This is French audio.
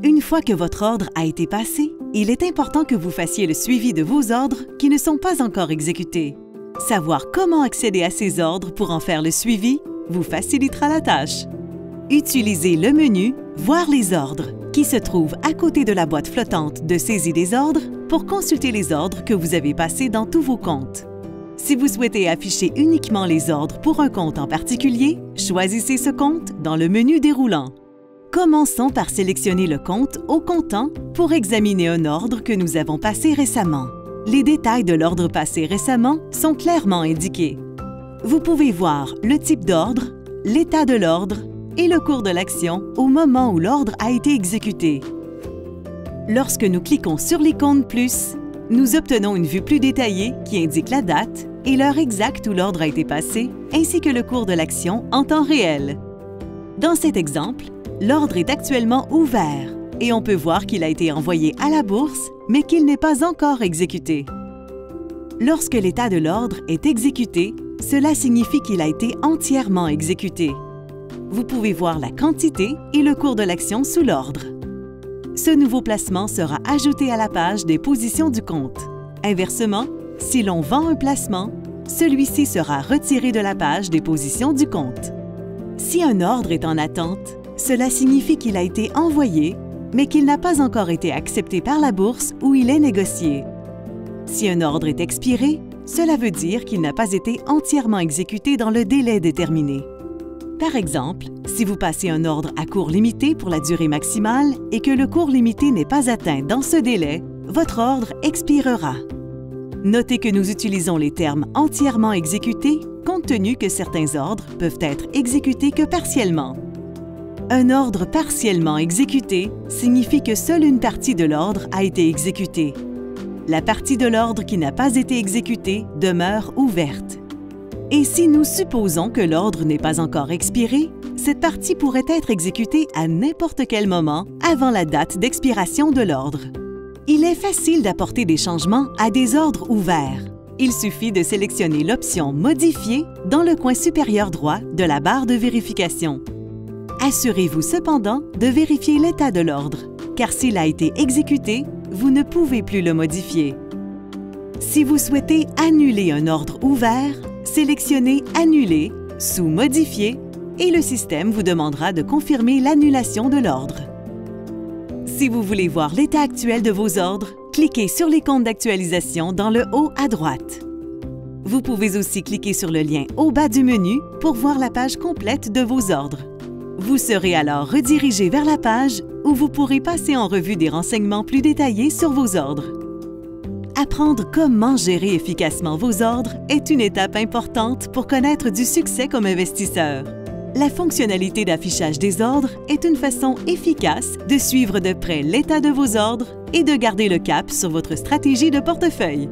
Une fois que votre ordre a été passé, il est important que vous fassiez le suivi de vos ordres qui ne sont pas encore exécutés. Savoir comment accéder à ces ordres pour en faire le suivi vous facilitera la tâche. Utilisez le menu « Voir les ordres » qui se trouve à côté de la boîte flottante de saisie des ordres pour consulter les ordres que vous avez passés dans tous vos comptes. Si vous souhaitez afficher uniquement les ordres pour un compte en particulier, choisissez ce compte dans le menu déroulant. Commençons par sélectionner le compte au comptant pour examiner un ordre que nous avons passé récemment. Les détails de l'ordre passé récemment sont clairement indiqués. Vous pouvez voir le type d'ordre, l'état de l'ordre et le cours de l'action au moment où l'ordre a été exécuté. Lorsque nous cliquons sur l'icône « Plus », nous obtenons une vue plus détaillée qui indique la date et l'heure exacte où l'ordre a été passé, ainsi que le cours de l'action en temps réel. Dans cet exemple, l'ordre est actuellement ouvert et on peut voir qu'il a été envoyé à la bourse, mais qu'il n'est pas encore exécuté. Lorsque l'état de l'ordre est exécuté, cela signifie qu'il a été entièrement exécuté. Vous pouvez voir la quantité et le cours de l'action sous l'ordre. Ce nouveau placement sera ajouté à la page des positions du compte. Inversement, si l'on vend un placement, celui-ci sera retiré de la page des positions du compte. Si un ordre est en attente, cela signifie qu'il a été envoyé, mais qu'il n'a pas encore été accepté par la bourse où il est négocié. Si un ordre est expiré, cela veut dire qu'il n'a pas été entièrement exécuté dans le délai déterminé. Par exemple, si vous passez un ordre à cours limité pour la durée maximale et que le cours limité n'est pas atteint dans ce délai, votre ordre expirera. Notez que nous utilisons les termes « entièrement exécuté » compte tenu que certains ordres peuvent être exécutés que partiellement. Un ordre partiellement exécuté signifie que seule une partie de l'ordre a été exécutée. La partie de l'ordre qui n'a pas été exécutée demeure ouverte. Et si nous supposons que l'ordre n'est pas encore expiré, cette partie pourrait être exécutée à n'importe quel moment avant la date d'expiration de l'ordre. Il est facile d'apporter des changements à des ordres ouverts. Il suffit de sélectionner l'option « Modifier » dans le coin supérieur droit de la barre de vérification. Assurez-vous cependant de vérifier l'état de l'ordre, car s'il a été exécuté, vous ne pouvez plus le modifier. Si vous souhaitez annuler un ordre ouvert, sélectionnez « Annuler » sous « Modifier » et le système vous demandera de confirmer l'annulation de l'ordre. Si vous voulez voir l'état actuel de vos ordres, cliquez sur l'icône d'actualisation dans le haut à droite. Vous pouvez aussi cliquer sur le lien au bas du menu pour voir la page complète de vos ordres. Vous serez alors redirigé vers la page où vous pourrez passer en revue des renseignements plus détaillés sur vos ordres. Apprendre comment gérer efficacement vos ordres est une étape importante pour connaître du succès comme investisseur. La fonctionnalité d'affichage des ordres est une façon efficace de suivre de près l'état de vos ordres et de garder le cap sur votre stratégie de portefeuille.